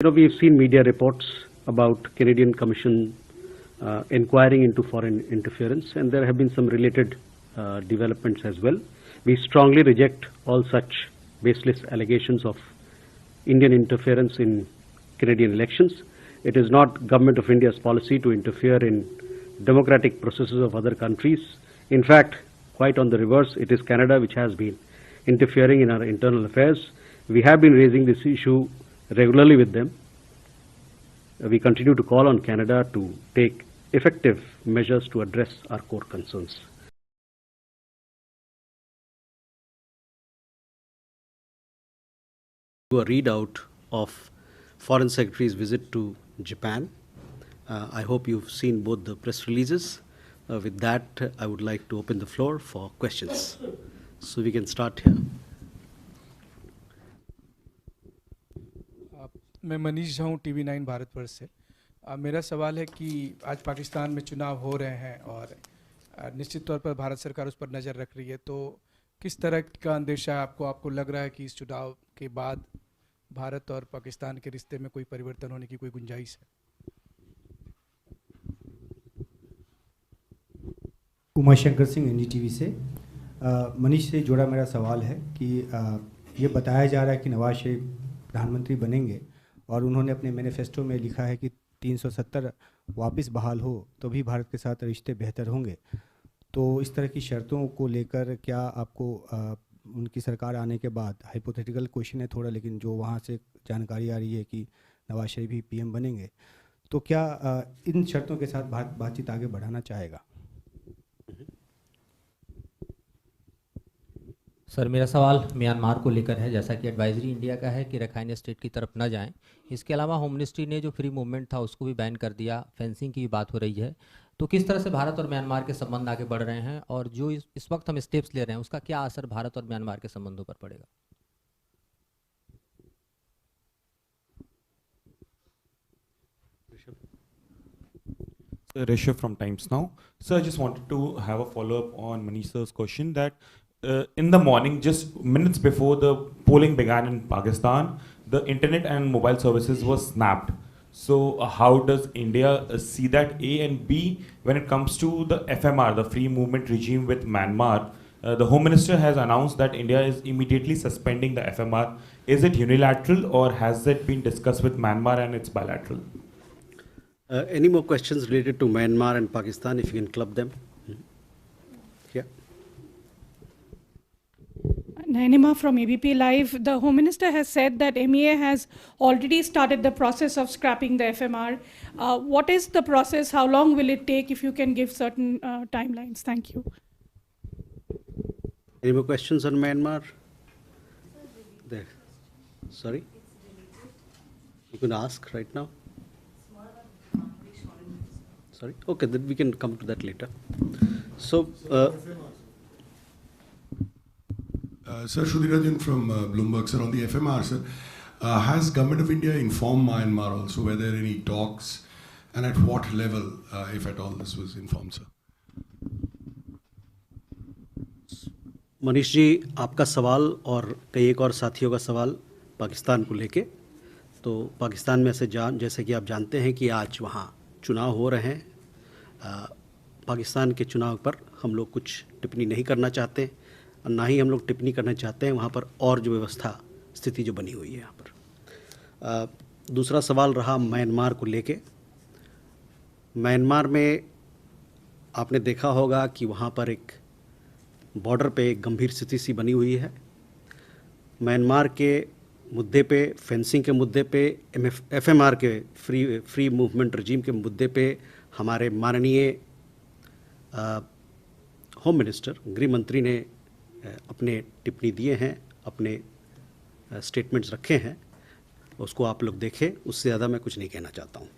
We've seen media reports about Canadian Commission inquiring into foreign interference, and there have been some related developments as well. We strongly reject all such baseless allegations of Indian interference in Canadian elections. It is not Government of India's policy to interfere in democratic processes of other countries. In fact, quite on the reverse, it is Canada which has been interfering in our internal affairs. We have been raising this issue regularly with them. We continue to call on Canada to take effective measures to address our core concerns. A readout of Foreign Secretary's visit to Japan. I hope you've seen both the press releases. With that, I would like to open the floor for questions. So we can start here. मैं मनीष झा हूँ TV9 Bharatvarsh से। मेरा सवाल है कि आज पाकिस्तान में चुनाव हो रहे हैं और निश्चित तौर पर भारत सरकार उस पर नज़र रख रही है, तो किस तरह का अंदेशा आपको लग रहा है कि इस चुनाव के बाद भारत और पाकिस्तान के रिश्ते में कोई परिवर्तन होने की कोई गुंजाइश है? उमाशंकर सिंह NDTV से। मनीष से जुड़ा मेरा सवाल है कि ये बताया जा रहा है कि नवाज शरीफ प्रधानमंत्री बनेंगे और उन्होंने अपने मैनिफेस्टो में लिखा है कि 370 वापस बहाल हो तो भी भारत के साथ रिश्ते बेहतर होंगे। तो इस तरह की शर्तों को लेकर क्या आपको उनकी सरकार आने के बाद, हाइपोथेटिकल क्वेश्चन है थोड़ा, लेकिन जो वहाँ से जानकारी आ रही है कि नवाज शरीफ भी PM बनेंगे, तो क्या इन शर्तों के साथ भारत बातचीत आगे बढ़ाना चाहेगा? सर, मेरा सवाल म्यांमार को लेकर है। जैसा कि एडवाइजरी इंडिया का है कि रखाइन स्टेट की तरफ ना जाएं। इसके अलावा होम मिनिस्ट्री ने जो फ्री मूवमेंट था उसको भी बैन कर दिया, फेंसिंग की भी बात हो रही है। तो किस तरह से भारत और म्यांमार के संबंध आगे बढ़ रहे हैं और जो इस वक्त हम स्टेप्स ले रहे हैं उसका क्या असर भारत और म्यांमार के संबंधों पर पड़ेगा? Rishabh from Times Now. Sir, I just wanted to have a follow-up on Manish sir's question that in the morning, just minutes before the polling began in Pakistan, the internet and mobile services were snapped. So how does India see that, A, and B, when it comes to the FMR, the free movement regime with Myanmar? The Home Minister has announced that India is immediately suspending the FMR. Is it unilateral or has it been discussed with Myanmar and it's bilateral? Any more questions related to Myanmar and Pakistan, if you can club them? Yeah. Nainima from ABP Live. The Home Minister has said that MEA has already started the process of scrapping the FMR. What is the process? How long will it take, if you can give certain timelines? Thank you. Any more questions on Myanmar? There. Sorry? You can ask right now. Sorry? Okay, then we can come to that later. So, Sir, Shudhirajan from Bloomberg, sir, on the FMR, sir, has Government of India informed Myanmar also? Were there any talks, and at what level, if at all, this was informed, sir? Manish ji, आपका सवाल और कई एक और साथियों का सवाल पाकिस्तान को लेके। तो पाकिस्तान में जैसे कि आप जानते हैं कि आज वहाँ चुनाव हो रहे हैं। पाकिस्तान के चुनाव पर हम लोग कुछ टिप्पणी नहीं करना चाहते और ना ही हम लोग टिप्पणी करना चाहते हैं वहाँ पर और जो व्यवस्था स्थिति जो बनी हुई है यहाँ पर। दूसरा सवाल रहा म्यांमार को लेके। म्यांमार में आपने देखा होगा कि वहाँ पर एक बॉर्डर पे एक गंभीर स्थिति सी बनी हुई है। म्यांमार के मुद्दे पे, फेंसिंग के मुद्दे पे, FMR के फ्री मूवमेंट रजीम के मुद्दे पे हमारे माननीय होम मिनिस्टर, गृह मंत्री ने अपने टिप्पणी दिए हैं, अपने स्टेटमेंट्स रखे हैं। उसको आप लोग देखें, उससे ज़्यादा मैं कुछ नहीं कहना चाहता हूँ।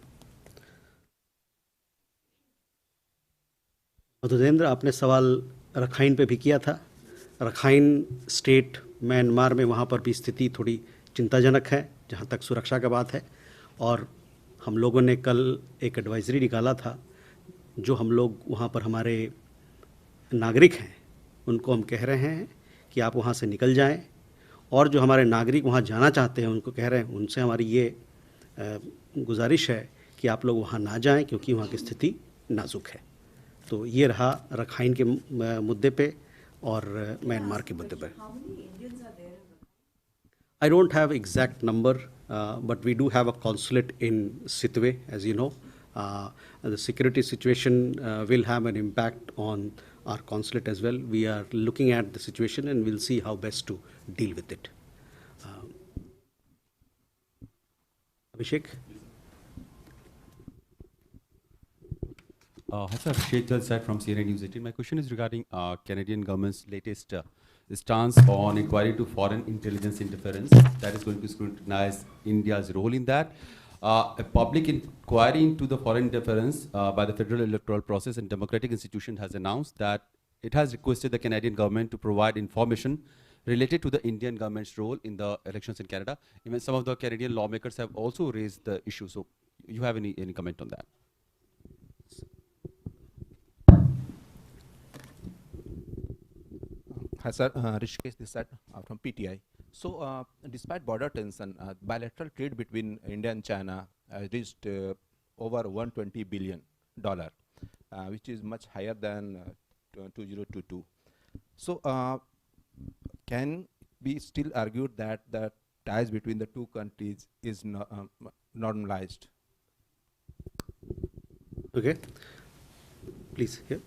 मधुरेंद्र, आपने सवाल रखाइन पे भी किया था। रखाइन स्टेट म्यांमार में वहाँ पर भी स्थिति थोड़ी चिंताजनक है जहाँ तक सुरक्षा का बात है, और हम लोगों ने कल एक एडवाइजरी निकाला था। जो हम लोग वहाँ पर हमारे नागरिक हैं उनको हम कह रहे हैं कि आप वहाँ से निकल जाएं, और जो हमारे नागरिक वहाँ जाना चाहते हैं उनको कह रहे हैं, उनसे हमारी ये गुजारिश है कि आप लोग वहाँ ना जाएं क्योंकि वहाँ की स्थिति नाजुक है। तो ये रहा रखाइन के मुद्दे पे और म्यांमार के मुद्दे पे। I don't have exact number, but we do have a consulate in Sitwe, as you know. The security situation will have an impact on our consulate as well. We are looking at the situation and we'll see how best to deal with it. Abhishek? Hi sir, Abhishek Jalsat from CNN News 18. My question is regarding Canadian government's latest stance on inquiry to foreign intelligence interference that is going to scrutinize India's role in that. A public inquiry into the foreign interference by the federal electoral process and democratic institution has announced that it has requested the Canadian government to provide information related to the Indian government's role in the elections in Canada. Even some of the Canadian lawmakers have also raised the issue. So you have any comment on that? Hi sir, Rishikesh this side from PTI. So despite border tension, bilateral trade between India and China reached over $120 billion, which is much higher than 2022. So can we still argue that the ties between the two countries is normalized? Okay. Please, here.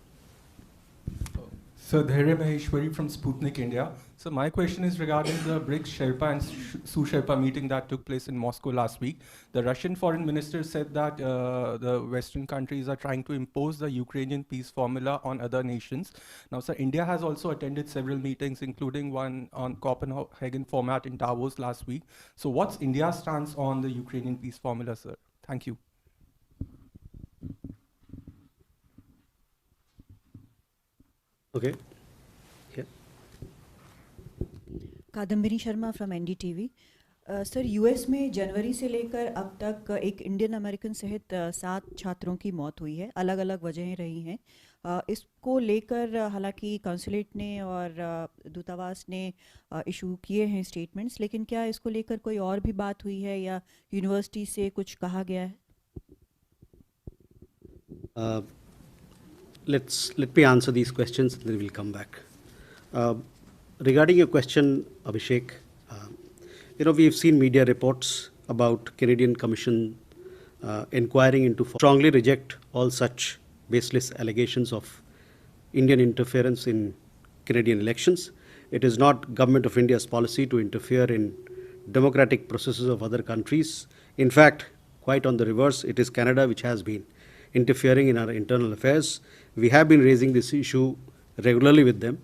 So, Dhairya Maheshwari from Sputnik India. So, my question is regarding the BRICS Sherpa and Su-Sherpa meeting that took place in Moscow last week. The Russian foreign minister said that the Western countries are trying to impose the Ukrainian peace formula on other nations. Now, sir, India has also attended several meetings, including one on Copenhagen format in Davos last week. So, what's India's stance on the Ukrainian peace formula, sir? Thank you. Okay. Yeah. Kadambini Sharma from NDTV. Sir, US में जनवरी से लेकर अब तक एक Indian American सहित 7 छात्रों की मौत हुई है। अलग अलग वजहें रही हैं। इसको लेकर हालांकि कॉन्सुलेट ने और दूतावास ने इशू किए हैं स्टेटमेंट्स, लेकिन क्या इसको लेकर कोई और भी बात हुई है या यूनिवर्सिटी से कुछ कहा गया है? Let me answer these questions and then we'll come back. Regarding your question, Abhishek, we've seen media reports about Canadian Commission inquiring into, strongly reject all such baseless allegations of Indian interference in Canadian elections. It is not Government of India's policy to interfere in democratic processes of other countries. In fact, quite on the reverse, it is Canada which has been interfering in our internal affairs. We have been raising this issue regularly with them.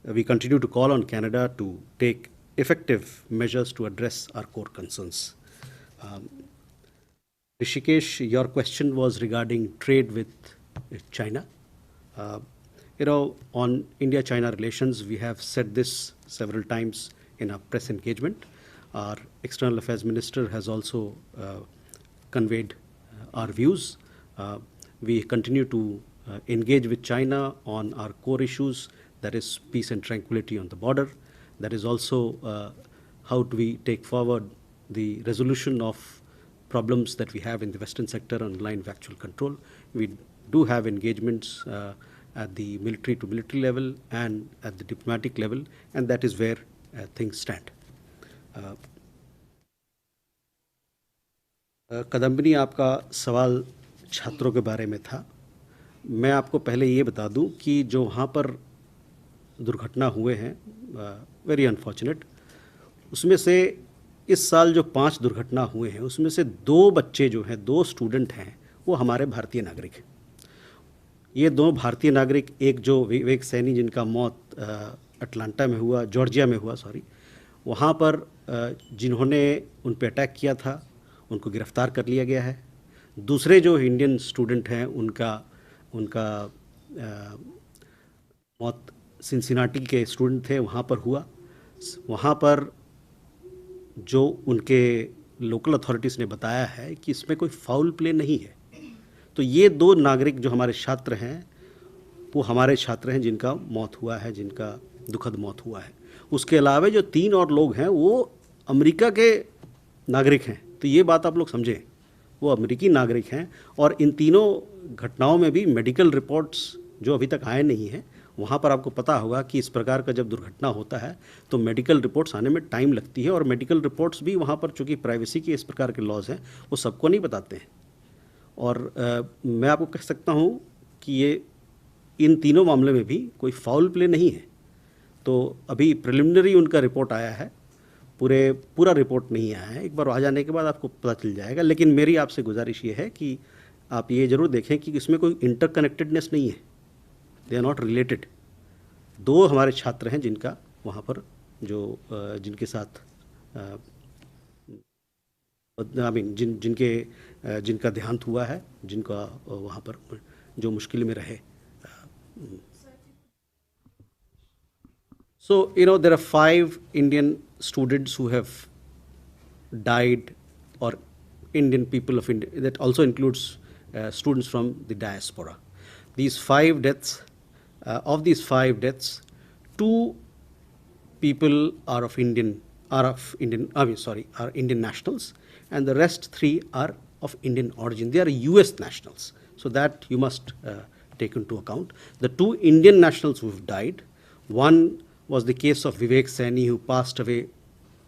We continue to call on Canada to take effective measures to address our core concerns. Rishikesh, your question was regarding trade with China. On India-China relations, we have said this several times in our press engagement. Our External Affairs Minister has also conveyed our views. We continue to engage with China on our core issues, that is peace and tranquility on the border. That is also how do we take forward the resolution of problems that we have in the Western sector on line of actual control. We do have engagements at the military to military level and at the diplomatic level, and that is where things stand. Kadambini, आपका सवाल छात्रों के बारे में था। मैं आपको पहले ये बता दूं कि जो वहाँ पर दुर्घटना हुए हैं, वेरी अनफॉर्चुनेट, उसमें से इस साल जो 5 दुर्घटना हुए हैं उसमें से 2 बच्चे जो हैं, 2 स्टूडेंट हैं, वो हमारे भारतीय नागरिक हैं। ये 2 भारतीय नागरिक, एक जो विवेक सैनी जिनका मौत अटलांटा में हुआ, जॉर्जिया में हुआ, वहाँ पर जिन्होंने उन पर अटैक किया था उनको गिरफ्तार कर लिया गया है। दूसरे जो इंडियन स्टूडेंट हैं उनका मौत सिंसिनाटी के स्टूडेंट थे, वहाँ पर हुआ। वहाँ पर जो उनके लोकल अथॉरिटीज़ ने बताया है कि इसमें कोई फाउल प्ले नहीं है। तो ये 2 नागरिक जो हमारे छात्र हैं वो हमारे छात्र हैं जिनका मौत हुआ है, जिनका दुखद मौत हुआ है। उसके अलावा जो 3 और लोग हैं वो अमेरिका के नागरिक हैं, तो ये बात आप लोग समझें, वो अमेरिकी नागरिक हैं और इन तीनों घटनाओं में भी मेडिकल रिपोर्ट्स जो अभी तक आए नहीं हैं, वहाँ पर आपको पता होगा कि इस प्रकार का जब दुर्घटना होता है तो मेडिकल रिपोर्ट्स आने में टाइम लगती है, और मेडिकल रिपोर्ट्स भी वहाँ पर चूँकि प्राइवेसी के इस प्रकार के लॉज हैं वो सबको नहीं बताते हैं। और मैं आपको कह सकता हूँ कि ये इन तीनों मामले में भी कोई फाउल प्ले नहीं है। तो अभी प्रिलिमिनरी उनका रिपोर्ट आया है, पूरा रिपोर्ट नहीं आया है, एक बार आ जाने के बाद आपको पता चल जाएगा। लेकिन मेरी आपसे गुजारिश ये है कि आप ये ज़रूर देखें कि इसमें कोई इंटरकनेक्टेडनेस नहीं है, दे आर नॉट रिलेटेड। दो हमारे छात्र हैं जिनका वहाँ पर जो जिनके साथ जिनका देहांत हुआ है, जिनका वहाँ पर जो मुश्किल में रहे। So, there are 5 Indian students who have died, or Indian people of India, that also includes students from the diaspora. These 5 deaths, of these 5 deaths, 2 people are Indian nationals, and the rest 3 are of Indian origin. They are US nationals. So that you must take into account. The 2 Indian nationals who have died, one was the case of Vivek Saini, who passed away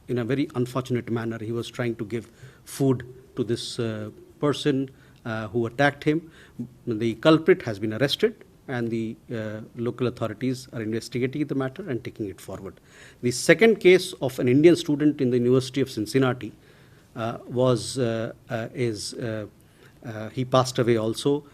in a very unfortunate manner. He was trying to give food to this person who attacked him. The culprit has been arrested, and the local authorities are investigating the matter and taking it forward. The second case of an Indian student in the University of Cincinnati he passed away also.